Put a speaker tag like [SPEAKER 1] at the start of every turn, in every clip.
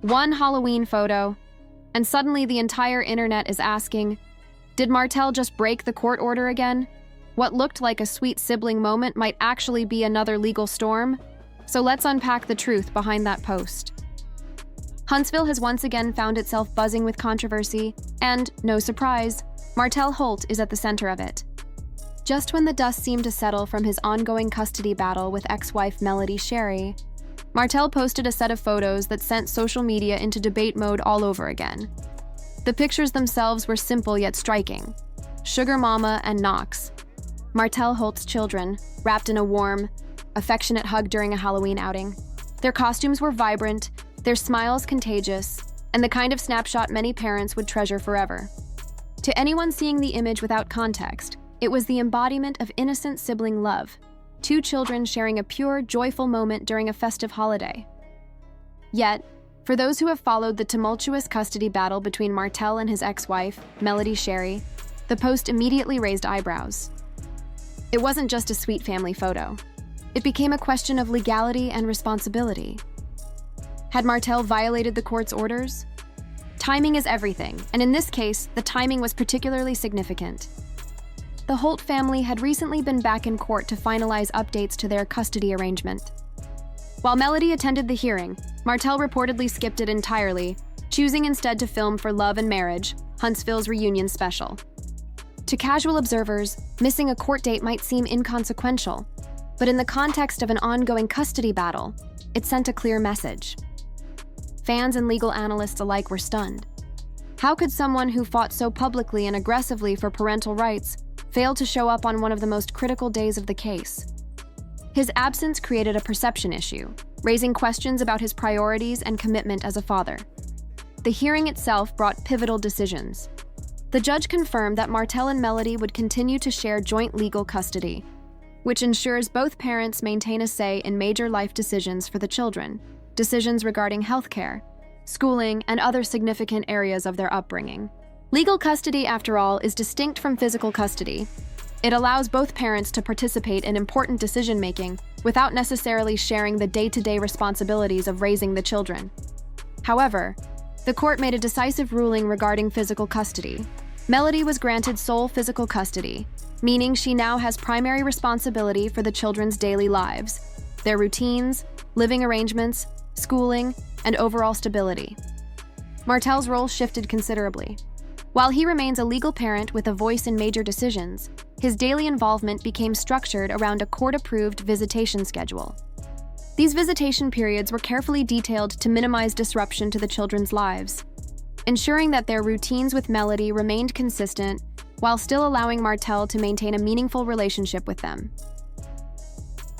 [SPEAKER 1] One Halloween photo, and suddenly the entire internet is asking, did Martell just break the court order again? What looked like a sweet sibling moment might actually be another legal storm? So let's unpack the truth behind that post. Huntsville has once again found itself buzzing with controversy, and, no surprise, Martell Holt is at the center of it. Just when the dust seemed to settle from his ongoing custody battle with ex-wife Melody Sherry, Martell posted a set of photos that sent social media into debate mode all over again. The pictures themselves were simple yet striking. Sugar Mama and Knox, Martell Holt's children, wrapped in a warm, affectionate hug during a Halloween outing. Their costumes were vibrant, their smiles contagious, and the kind of snapshot many parents would treasure forever. To anyone seeing the image without context, it was the embodiment of innocent sibling love, two children sharing a pure, joyful moment during a festive holiday. Yet, for those who have followed the tumultuous custody battle between Martell and his ex-wife, Melody Sherry, the post immediately raised eyebrows. It wasn't just a sweet family photo. It became a question of legality and responsibility. Had Martell violated the court's orders? Timing is everything, and in this case, the timing was particularly significant. The Holt family had recently been back in court to finalize updates to their custody arrangement. While Melody attended the hearing, Martell reportedly skipped it entirely, choosing instead to film for Love and Marriage, Huntsville's reunion special. To casual observers, missing a court date might seem inconsequential, but in the context of an ongoing custody battle, it sent a clear message. Fans and legal analysts alike were stunned. How could someone who fought so publicly and aggressively for parental rights fail to show up on one of the most critical days of the case? His absence created a perception issue, raising questions about his priorities and commitment as a father. The hearing itself brought pivotal decisions. The judge confirmed that Martell and Melody would continue to share joint legal custody, which ensures both parents maintain a say in major life decisions for the children, decisions regarding healthcare, schooling, and other significant areas of their upbringing. Legal custody, after all, is distinct from physical custody. It allows both parents to participate in important decision-making without necessarily sharing the day-to-day responsibilities of raising the children. However, the court made a decisive ruling regarding physical custody. Melody was granted sole physical custody, meaning she now has primary responsibility for the children's daily lives, their routines, living arrangements, schooling, and overall stability. Martell's role shifted considerably. While he remains a legal parent with a voice in major decisions, his daily involvement became structured around a court-approved visitation schedule. These visitation periods were carefully detailed to minimize disruption to the children's lives, ensuring that their routines with Melody remained consistent while still allowing Martell to maintain a meaningful relationship with them.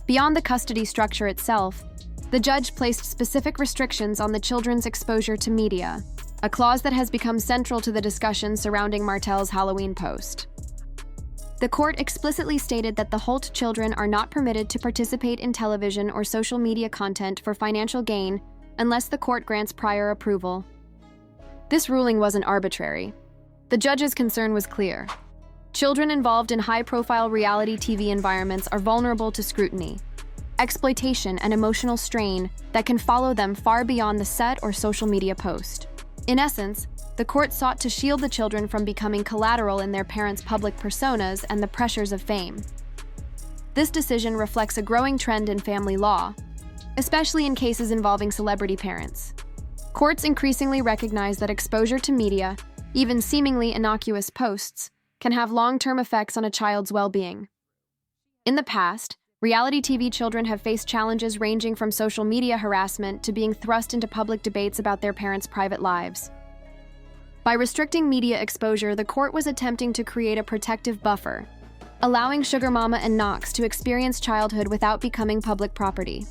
[SPEAKER 1] Beyond the custody structure itself, the judge placed specific restrictions on the children's exposure to media, a clause that has become central to the discussion surrounding Martell's Halloween post. The court explicitly stated that the Holt children are not permitted to participate in television or social media content for financial gain unless the court grants prior approval. This ruling wasn't arbitrary. The judge's concern was clear. Children involved in high-profile reality TV environments are vulnerable to scrutiny, exploitation, and emotional strain that can follow them far beyond the set or social media post. In essence, the court sought to shield the children from becoming collateral in their parents' public personas and the pressures of fame. This decision reflects a growing trend in family law, especially in cases involving celebrity parents. Courts increasingly recognize that exposure to media, even seemingly innocuous posts, can have long-term effects on a child's well-being. In the past, reality TV children have faced challenges ranging from social media harassment to being thrust into public debates about their parents' private lives. By restricting media exposure, the court was attempting to create a protective buffer, allowing Sugar Mama and Knox to experience childhood without becoming public property.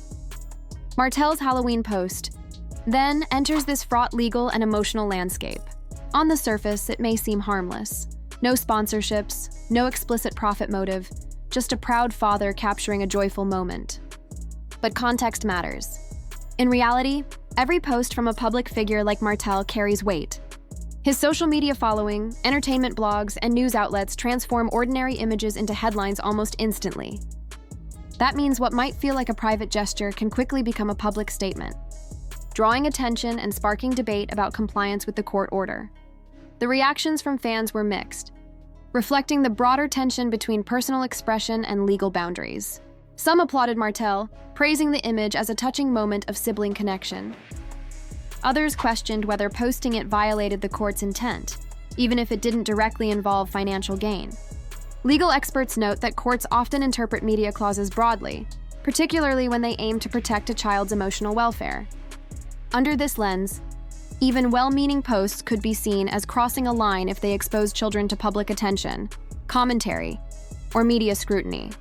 [SPEAKER 1] Martell's Halloween post then enters this fraught legal and emotional landscape. On the surface, it may seem harmless. No sponsorships, no explicit profit motive, just a proud father capturing a joyful moment. But context matters. In reality, every post from a public figure like Martell carries weight. His social media following, entertainment blogs, and news outlets transform ordinary images into headlines almost instantly. That means what might feel like a private gesture can quickly become a public statement. drawing attention and sparking debate about compliance with the court order. The reactions from fans were mixed, reflecting the broader tension between personal expression and legal boundaries. Some applauded Martell, praising the image as a touching moment of sibling connection. Others questioned whether posting it violated the court's intent, even if it didn't directly involve financial gain. Legal experts note that courts often interpret media clauses broadly, particularly when they aim to protect a child's emotional welfare. Under this lens, even well-meaning posts could be seen as crossing a line if they expose children to public attention, commentary, or media scrutiny.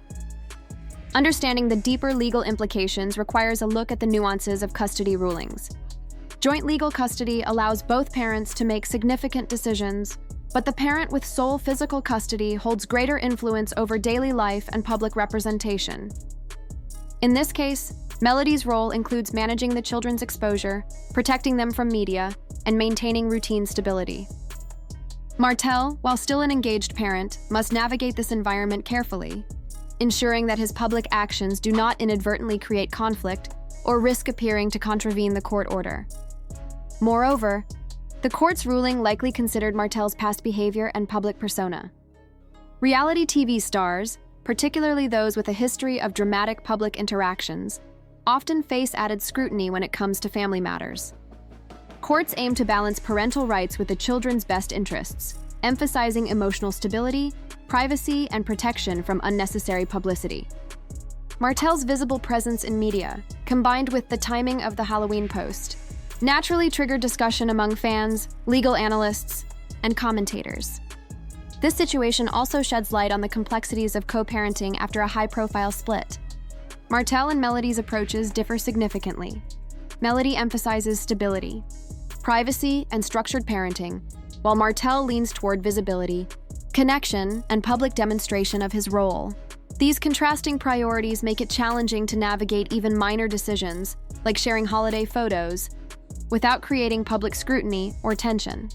[SPEAKER 1] Understanding the deeper legal implications requires a look at the nuances of custody rulings. Joint legal custody allows both parents to make significant decisions, but the parent with sole physical custody holds greater influence over daily life and public representation. In this case, Melody's role includes managing the children's exposure, protecting them from media, and maintaining routine stability. Martell, while still an engaged parent, must navigate this environment carefully, ensuring that his public actions do not inadvertently create conflict or risk appearing to contravene the court order. Moreover, the court's ruling likely considered Martell's past behavior and public persona. Reality TV stars, particularly those with a history of dramatic public interactions, often face added scrutiny when it comes to family matters. Courts aim to balance parental rights with the children's best interests, emphasizing emotional stability, privacy, and protection from unnecessary publicity. Martell's visible presence in media, combined with the timing of the Halloween post, naturally triggered discussion among fans, legal analysts, and commentators. This situation also sheds light on the complexities of co-parenting after a high-profile split. Martell and Melody's approaches differ significantly. Melody emphasizes stability, privacy, and structured parenting, while Martell leans toward visibility, connection, and public demonstration of his role. These contrasting priorities make it challenging to navigate even minor decisions, like sharing holiday photos, without creating public scrutiny or tension.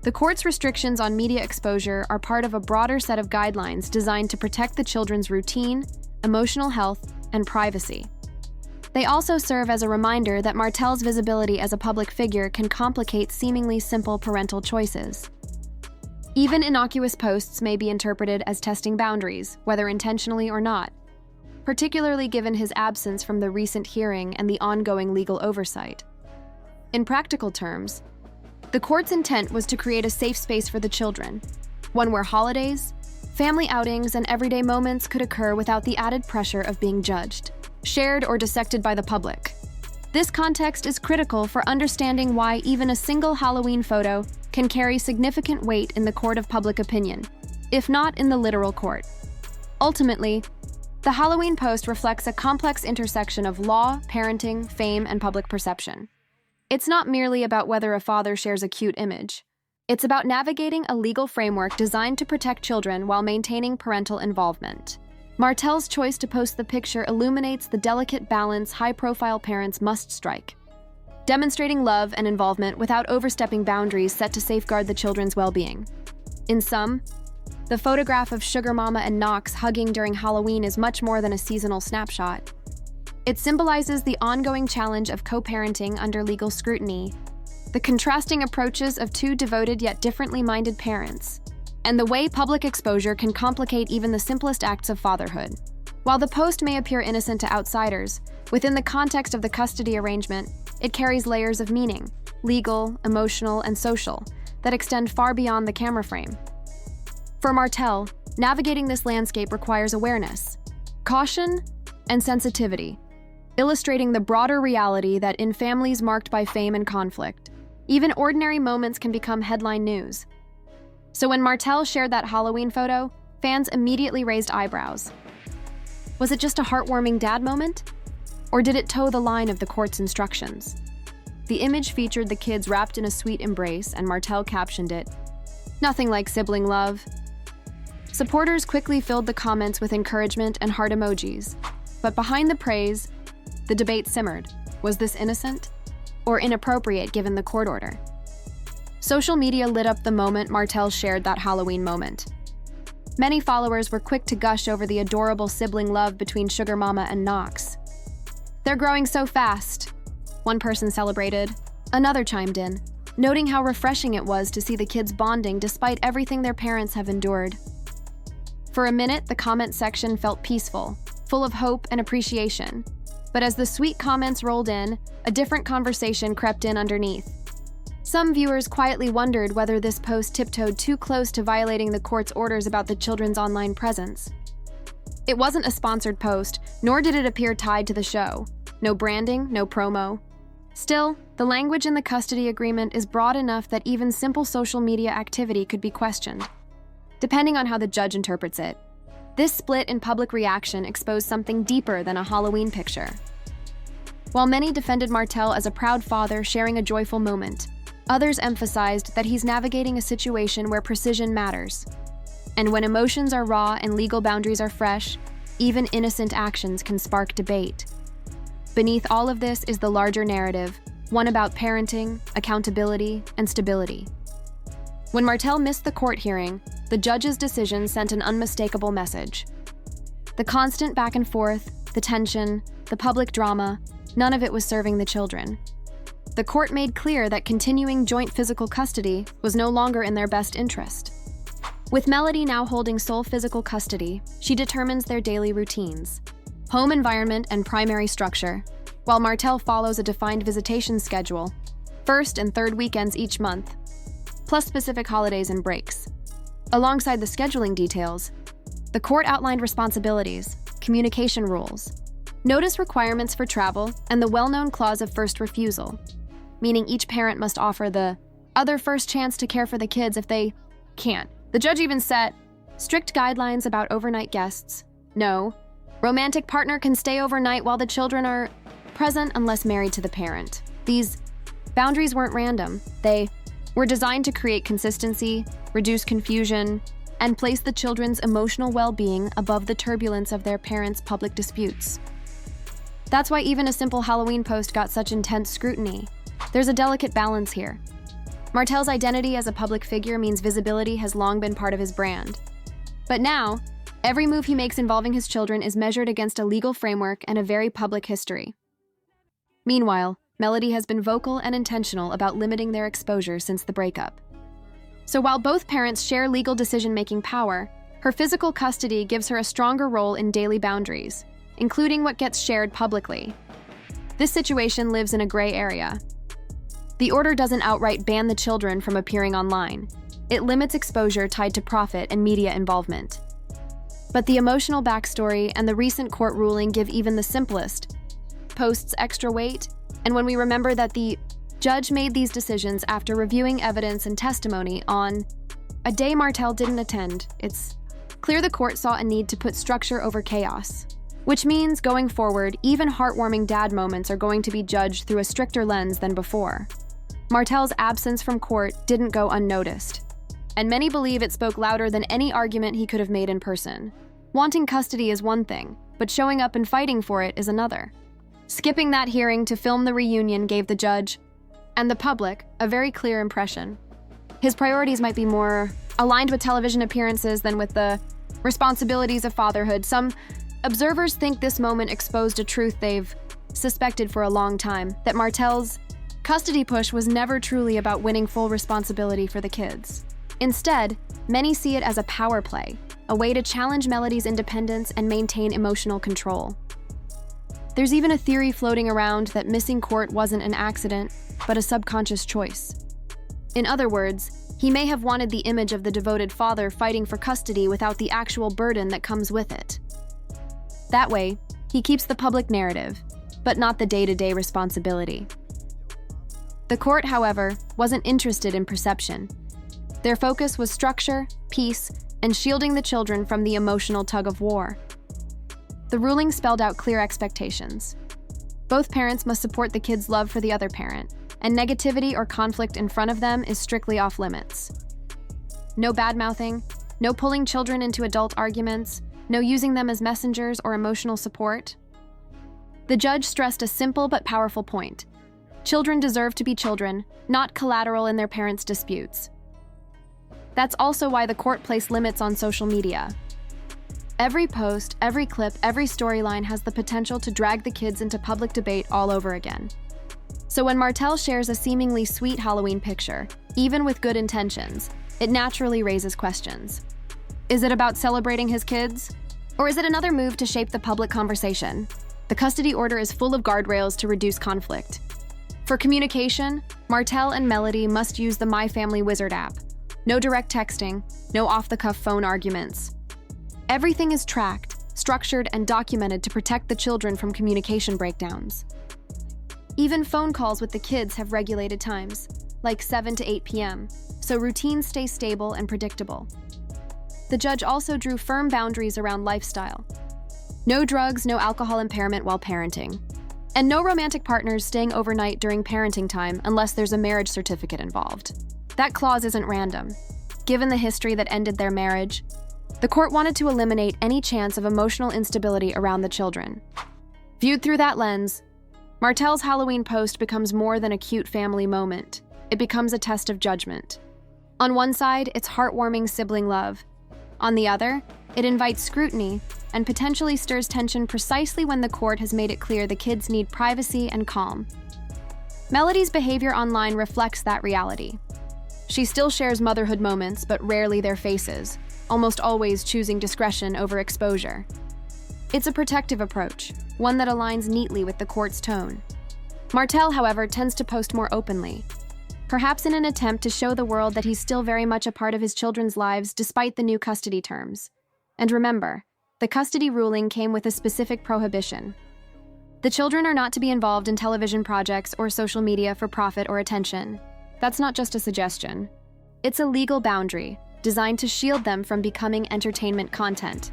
[SPEAKER 1] The court's restrictions on media exposure are part of a broader set of guidelines designed to protect the children's routine, emotional health, and privacy. They also serve as a reminder that Martell's visibility as a public figure can complicate seemingly simple parental choices. Even innocuous posts may be interpreted as testing boundaries, whether intentionally or not, particularly given his absence from the recent hearing and the ongoing legal oversight. In practical terms, the court's intent was to create a safe space for the children, one where holidays, family outings, and everyday moments could occur without the added pressure of being judged, shared, or dissected by the public. This context is critical for understanding why even a single Halloween photo can carry significant weight in the court of public opinion, if not in the literal court. Ultimately, the Halloween post reflects a complex intersection of law, parenting, fame, and public perception. It's not merely about whether a father shares a cute image. It's about navigating a legal framework designed to protect children while maintaining parental involvement. Martell's choice to post the picture illuminates the delicate balance high-profile parents must strike, demonstrating love and involvement without overstepping boundaries set to safeguard the children's well-being. In sum, the photograph of Sugar Mama and Knox hugging during Halloween is much more than a seasonal snapshot. It symbolizes the ongoing challenge of co-parenting under legal scrutiny, the contrasting approaches of two devoted yet differently minded parents, and the way public exposure can complicate even the simplest acts of fatherhood. While the post may appear innocent to outsiders, within the context of the custody arrangement, it carries layers of meaning, legal, emotional, and social, that extend far beyond the camera frame. For Martell, navigating this landscape requires awareness, caution, and sensitivity, illustrating the broader reality that in families marked by fame and conflict, even ordinary moments can become headline news. So when Martell shared that Halloween photo, fans immediately raised eyebrows. Was it just a heartwarming dad moment? Or did it toe the line of the court's instructions? The image featured the kids wrapped in a sweet embrace, and Martell captioned it, "Nothing like sibling love." Supporters quickly filled the comments with encouragement and heart emojis, but behind the praise, the debate simmered. Was this innocent or inappropriate given the court order? Social media lit up the moment Martell shared that Halloween moment. Many followers were quick to gush over the adorable sibling love between Sugar Mama and Knox. "They're growing so fast. one person celebrated. Another chimed in, noting how refreshing it was to see the kids bonding despite everything their parents have endured. For a minute, the comment section felt peaceful, full of hope and appreciation. But as the sweet comments rolled in, a different conversation crept in underneath. Some viewers quietly wondered whether this post tiptoed too close to violating the court's orders about the children's online presence. It wasn't a sponsored post, nor did it appear tied to the show. No branding, no promo. Still, the language in the custody agreement is broad enough that even simple social media activity could be questioned, depending on how the judge interprets it. This split in public reaction exposed something deeper than a Halloween picture. While many defended Martell as a proud father sharing a joyful moment, others emphasized that he's navigating a situation where precision matters. And when emotions are raw and legal boundaries are fresh, even innocent actions can spark debate. Beneath all of this is the larger narrative, one about parenting, accountability, and stability. When Martell missed the court hearing, the judge's decision sent an unmistakable message. The constant back and forth, the tension, the public drama, none of it was serving the children. The court made clear that continuing joint physical custody was no longer in their best interest. With Melody now holding sole physical custody, she determines their daily routines, home environment and primary structure, while Martell follows a defined visitation schedule, first and third weekends each month, plus specific holidays and breaks. Alongside the scheduling details, the court outlined responsibilities, communication rules, notice requirements for travel, and the well-known clause of first refusal, meaning each parent must offer the other first chance to care for the kids if they can't. The judge even set strict guidelines about overnight guests. No, romantic partner can stay overnight while the children are present unless married to the parent. These boundaries weren't random. They were designed to create consistency, reduce confusion, and place the children's emotional well-being above the turbulence of their parents' public disputes. That's why even a simple Halloween post got such intense scrutiny. There's a delicate balance here. Martell's identity as a public figure means visibility has long been part of his brand. But now, every move he makes involving his children is measured against a legal framework and a very public history. Meanwhile, Melody has been vocal and intentional about limiting their exposure since the breakup. So while both parents share legal decision-making power, her physical custody gives her a stronger role in daily boundaries, including what gets shared publicly. This situation lives in a gray area. The order doesn't outright ban the children from appearing online. It limits exposure tied to profit and media involvement. But the emotional backstory and the recent court ruling give even the simplest posts extra weight, and when we remember that the judge made these decisions after reviewing evidence and testimony on a day Martell didn't attend, it's clear the court saw a need to put structure over chaos. Which means, going forward, even heartwarming dad moments are going to be judged through a stricter lens than before. Martell's absence from court didn't go unnoticed, and many believe it spoke louder than any argument he could have made in person. Wanting custody is one thing, but showing up and fighting for it is another. Skipping that hearing to film the reunion gave the judge and the public a very clear impression. His priorities might be more aligned with television appearances than with the responsibilities of fatherhood. Some observers think this moment exposed a truth they've suspected for a long time, that Martell's custody push was never truly about winning full responsibility for the kids. Instead, many see it as a power play, a way to challenge Melody's independence and maintain emotional control. There's even a theory floating around that missing court wasn't an accident, but a subconscious choice. In other words, he may have wanted the image of the devoted father fighting for custody without the actual burden that comes with it. That way, he keeps the public narrative, but not the day-to-day responsibility. The court, however, wasn't interested in perception. Their focus was structure, peace, and shielding the children from the emotional tug-of-war. The ruling spelled out clear expectations. Both parents must support the kids' love for the other parent, and negativity or conflict in front of them is strictly off limits. No bad-mouthing, no pulling children into adult arguments, no using them as messengers or emotional support. The judge stressed a simple but powerful point. Children deserve to be children, not collateral in their parents' disputes. That's also why the court placed limits on social media. Every post, every clip, every storyline has the potential to drag the kids into public debate all over again. So when Martell shares a seemingly sweet Halloween picture, even with good intentions, it naturally raises questions. Is it about celebrating his kids? Or is it another move to shape the public conversation? The custody order is full of guardrails to reduce conflict. For communication, Martell and Melody must use the My Family Wizard app. No direct texting, no off-the-cuff phone arguments. Everything is tracked, structured, and documented to protect the children from communication breakdowns. Even phone calls with the kids have regulated times, like 7 to 8 p.m., so routines stay stable and predictable. The judge also drew firm boundaries around lifestyle. No drugs, no alcohol impairment while parenting. And no romantic partners staying overnight during parenting time unless there's a marriage certificate involved. That clause isn't random. Given the history that ended their marriage, the court wanted to eliminate any chance of emotional instability around the children. Viewed through that lens, Martell's Halloween post becomes more than a cute family moment. It becomes a test of judgment. On one side, it's heartwarming sibling love. On the other, it invites scrutiny and potentially stirs tension precisely when the court has made it clear the kids need privacy and calm. Melody's behavior online reflects that reality. She still shares motherhood moments, but rarely their faces, almost always choosing discretion over exposure. It's a protective approach, one that aligns neatly with the court's tone. Martell, however, tends to post more openly, perhaps in an attempt to show the world that he's still very much a part of his children's lives despite the new custody terms. And remember, the custody ruling came with a specific prohibition. The children are not to be involved in television projects or social media for profit or attention. That's not just a suggestion. It's a legal boundary designed to shield them from becoming entertainment content.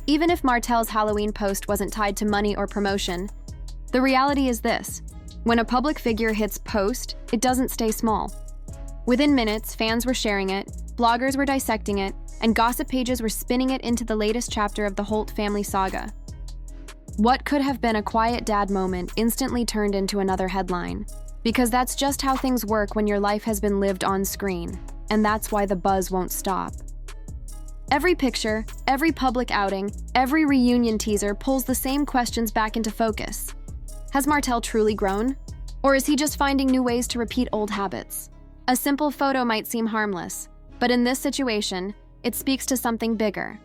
[SPEAKER 1] Even if Martell's Halloween post wasn't tied to money or promotion, the reality is this: when a public figure hits post, it doesn't stay small. Within minutes, fans were sharing it, bloggers were dissecting it, and gossip pages were spinning it into the latest chapter of the Holt family saga. What could have been a quiet dad moment instantly turned into another headline, because that's just how things work when your life has been lived on screen, and that's why the buzz won't stop. Every picture, every public outing, every reunion teaser pulls the same questions back into focus. Has Martell truly grown? Or is he just finding new ways to repeat old habits? A simple photo might seem harmless, but in this situation, it speaks to something bigger: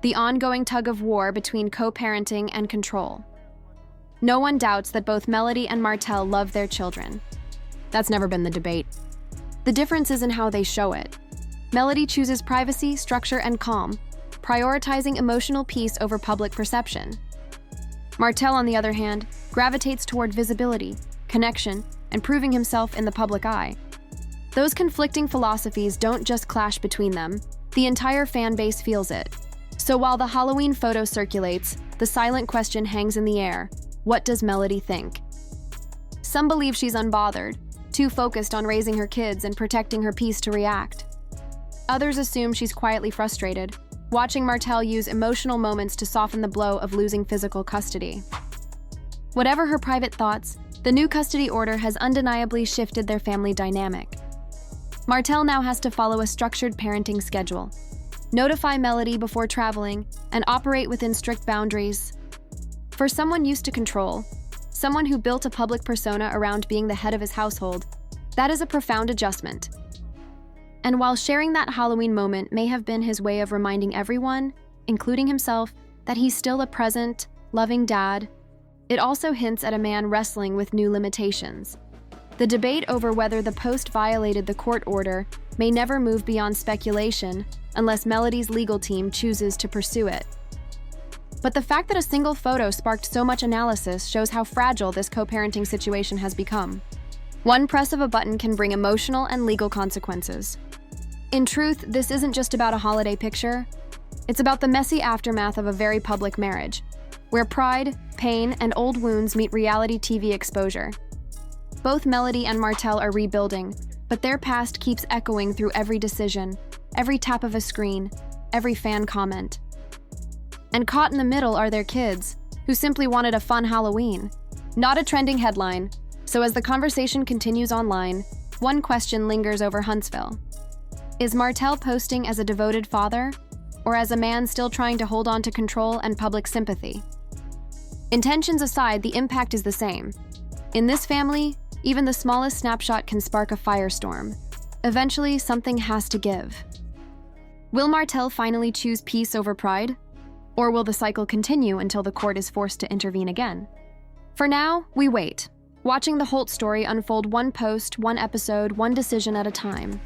[SPEAKER 1] the ongoing tug-of-war between co-parenting and control. No one doubts that both Melody and Martell love their children. That's never been the debate. The difference is in how they show it. Melody chooses privacy, structure, and calm, prioritizing emotional peace over public perception. Martell, on the other hand, gravitates toward visibility, connection, and proving himself in the public eye. Those conflicting philosophies don't just clash between them, the entire fan base feels it. So while the Halloween photo circulates, the silent question hangs in the air: what does Melody think? Some believe she's unbothered, too focused on raising her kids and protecting her peace to react. Others assume she's quietly frustrated, watching Martell use emotional moments to soften the blow of losing physical custody. Whatever her private thoughts, the new custody order has undeniably shifted their family dynamic. Martell now has to follow a structured parenting schedule, notify Melody before traveling, and operate within strict boundaries. For someone used to control, someone who built a public persona around being the head of his household, that is a profound adjustment. And while sharing that Halloween moment may have been his way of reminding everyone, including himself, that he's still a present, loving dad, it also hints at a man wrestling with new limitations. The debate over whether the post violated the court order may never move beyond speculation unless Melody's legal team chooses to pursue it. But the fact that a single photo sparked so much analysis shows how fragile this co-parenting situation has become. One press of a button can bring emotional and legal consequences. In truth, this isn't just about a holiday picture. It's about the messy aftermath of a very public marriage, where pride, pain, and old wounds meet reality TV exposure. Both Melody and Martell are rebuilding, but their past keeps echoing through every decision, every tap of a screen, every fan comment. And caught in the middle are their kids, who simply wanted a fun Halloween, not a trending headline. So as the conversation continues online, one question lingers over Huntsville. Is Martell posting as a devoted father, or as a man still trying to hold on to control and public sympathy? Intentions aside, the impact is the same. In this family, Even the smallest snapshot can spark a firestorm. Eventually, something has to give. Will Martell finally choose peace over pride? Or will the cycle continue until the court is forced to intervene again? For now, we wait, watching the Holt story unfold one post, one episode, one decision at a time.